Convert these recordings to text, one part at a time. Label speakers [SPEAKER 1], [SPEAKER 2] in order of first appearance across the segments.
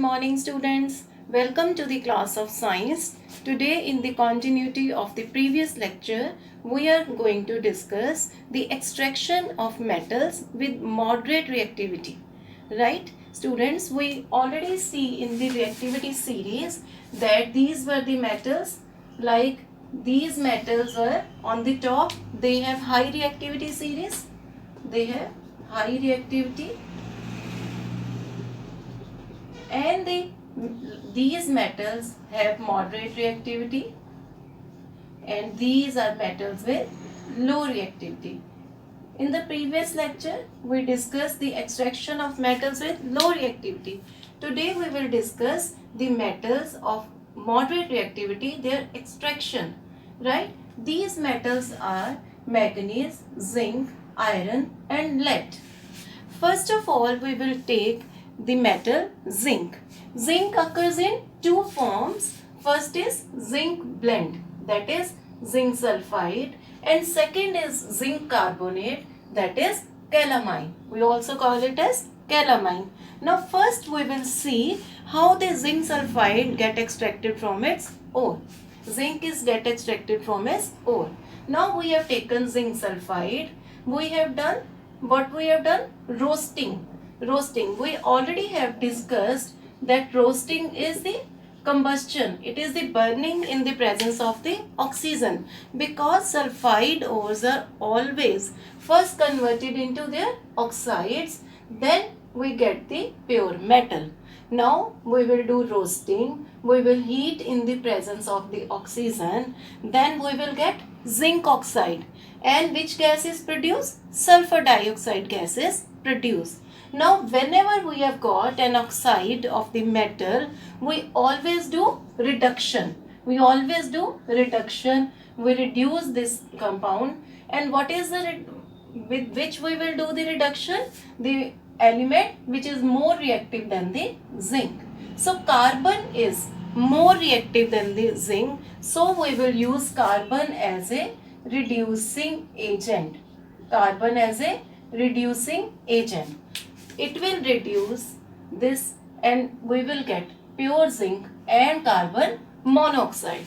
[SPEAKER 1] morning students. Welcome to the class of science. Today in the continuity of the previous lecture, we are going to discuss the extraction of metals with moderate reactivity. Right? Students, we already see in the reactivity series that these were the metals, like these metals were on the top, they have high reactivity series. They have high reactivity, and these metals have moderate reactivity, and these are metals with low reactivity. In the previous lecture, we discussed the extraction of metals with low reactivity. Today we will discuss the metals of moderate reactivity, their extraction, right? These metals are manganese, zinc, iron and lead. First of all, we will take the metal zinc. Zinc occurs in two forms. First is zinc blend, that is zinc sulfide, and second is zinc carbonate, that is calamine. We also call it as calamine. Now first we will see how the zinc sulfide get extracted from its ore. Zinc is get extracted from its ore. Now we have taken zinc sulfide. We have done what we have done? Roasting. We already have discussed that roasting is the combustion. It is the burning in the presence of the oxygen, because sulfide ores are always first converted into their oxides, then we get the pure metal. Now we will do roasting. We will heat in the presence of the oxygen, then we will get zinc oxide. And which gas is produced? Sulfur dioxide gas is produced. Now whenever we have got an oxide of the metal, we always do reduction. We reduce this compound, and what is the with which we will do the reduction? The element which is more reactive than the zinc. So carbon is more reactive than the zinc, so we will use carbon as a reducing agent. Carbon as a reducing agent. It will reduce this and we will get pure zinc and carbon monoxide.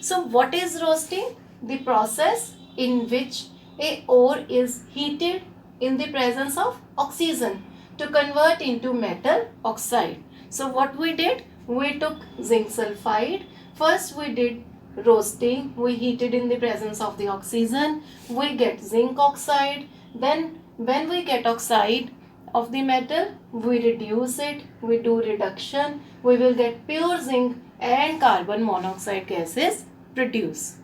[SPEAKER 1] So what is roasting? The process in which a ore is heated in the presence of oxygen to convert into metal oxide. So what we did? We took zinc sulfide. First we did roasting. We heated in the presence of the oxygen. We get zinc oxide. Then when we get oxide of the metal, we reduce it. We do reduction. We will get pure zinc and carbon monoxide gases produced.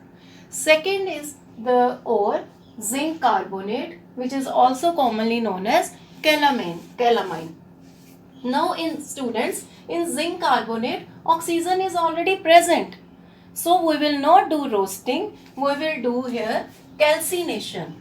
[SPEAKER 1] Second is the ore zinc carbonate, which is also commonly known as calamine. Now in students, in zinc carbonate, oxygen is already present. So we will not do roasting, we will do here calcination.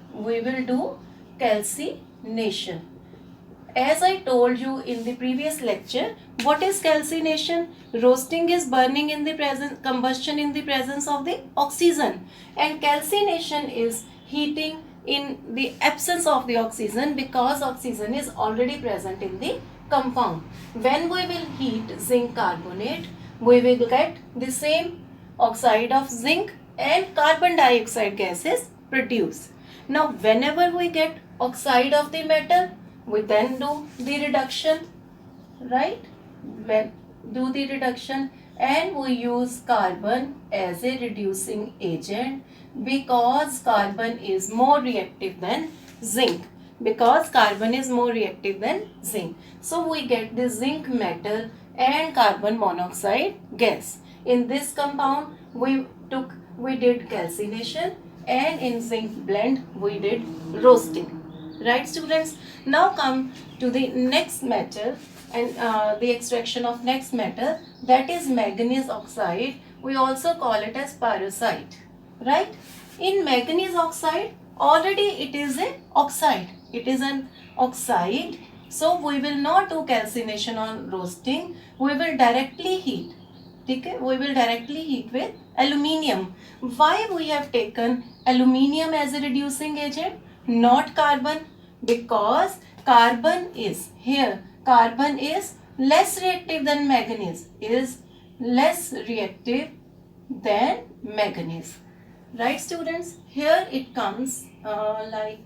[SPEAKER 1] As I told you in the previous lecture, what is calcination? Roasting is burning in the presence, combustion in the presence of the oxygen, and calcination is heating in the absence of the oxygen, because oxygen is already present in the compound. When we will heat zinc carbonate, we will get the same oxide of zinc and carbon dioxide gases produced. Now whenever we get oxide of the metal, we then do the reduction, right? Do the reduction, and we use carbon as a reducing agent, because carbon is more reactive than zinc. So we get the zinc metal and carbon monoxide gas. In this compound we did calcination, and in zinc blend we did roasting. Right students? Now come to the next metal, and the extraction of next metal, that is manganese oxide. We also call it as pyrrhosite. Right? In manganese oxide, already it is an oxide. So we will not do calcination or roasting. We will directly heat. Okay? We will directly heat with aluminium. Why we have taken aluminium as a reducing agent, not carbon? Because carbon is here. carbon is less reactive than manganese, is less reactive than manganese. Right students, here it comes like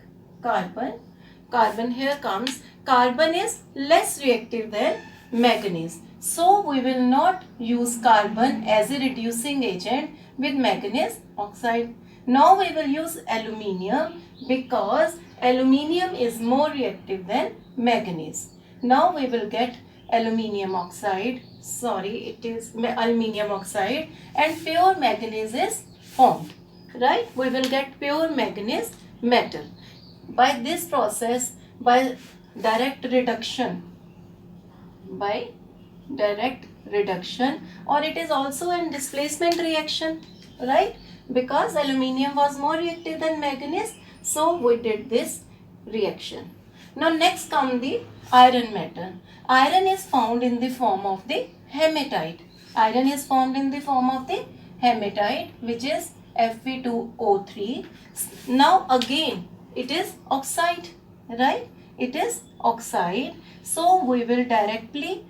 [SPEAKER 1] carbon here comes, carbon is less reactive than manganese. So we will not use carbon as a reducing agent with manganese oxide. Now we will use aluminium because aluminium is more reactive than manganese. Now we will get aluminium oxide, it is aluminium oxide, and pure manganese is formed. Right? We will get pure manganese metal. By this process, by direct reduction, or it is also a displacement reaction, right? Because aluminium was more reactive than manganese, so we did this reaction. Now next come the iron metal. Iron is found in the form of the hematite. Iron is formed in the form of the hematite, which is Fe2O3. Now again it is oxide, right? It is oxide. So we will directly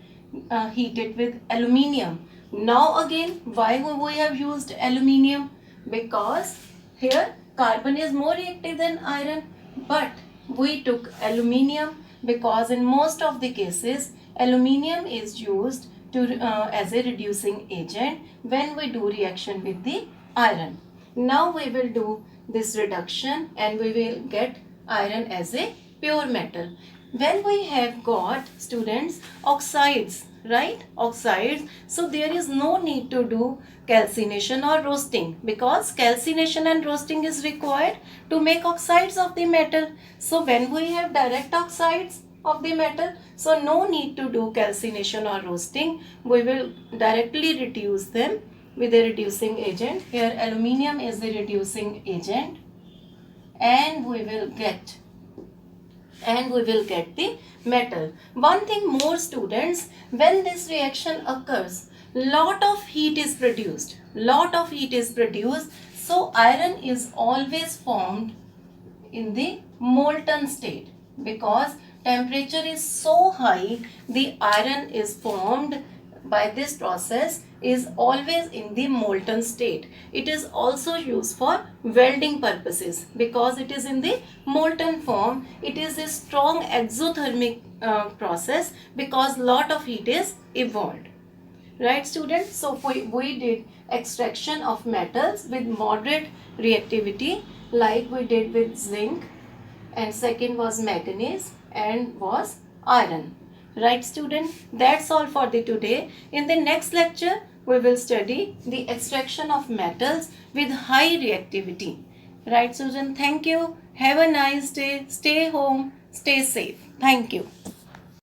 [SPEAKER 1] heat it with aluminium. Now again, why we have used aluminium? Because here carbon is more reactive than iron, but we took aluminium because in most of the cases aluminium is used to as a reducing agent when we do reaction with the iron. Now we will do this reduction and we will get iron as a pure metal. When we have got, students, oxides, right? Oxides. So there is no need to do calcination or roasting because calcination and roasting is required to make oxides of the metal. So when we have direct oxides of the metal, so no need to do calcination or roasting. We will directly reduce them with a reducing agent. Here aluminium is the reducing agent, and we will get the metal. One thing more, students, when this reaction occurs, lot of heat is produced. So iron is always formed in the molten state because temperature is so high. The iron is formed by this process is always in the molten state. It is also used for welding purposes because it is in the molten form. It is a strong exothermic process because lot of heat is evolved. Right, students? So we did extraction of metals with moderate reactivity like we did with zinc, and second was manganese and was iron. Right, student? That's all for the today. In the next lecture, we will study the extraction of metals with high reactivity. Right, student? Thank you. Have a nice day. Stay home. Stay safe. Thank you.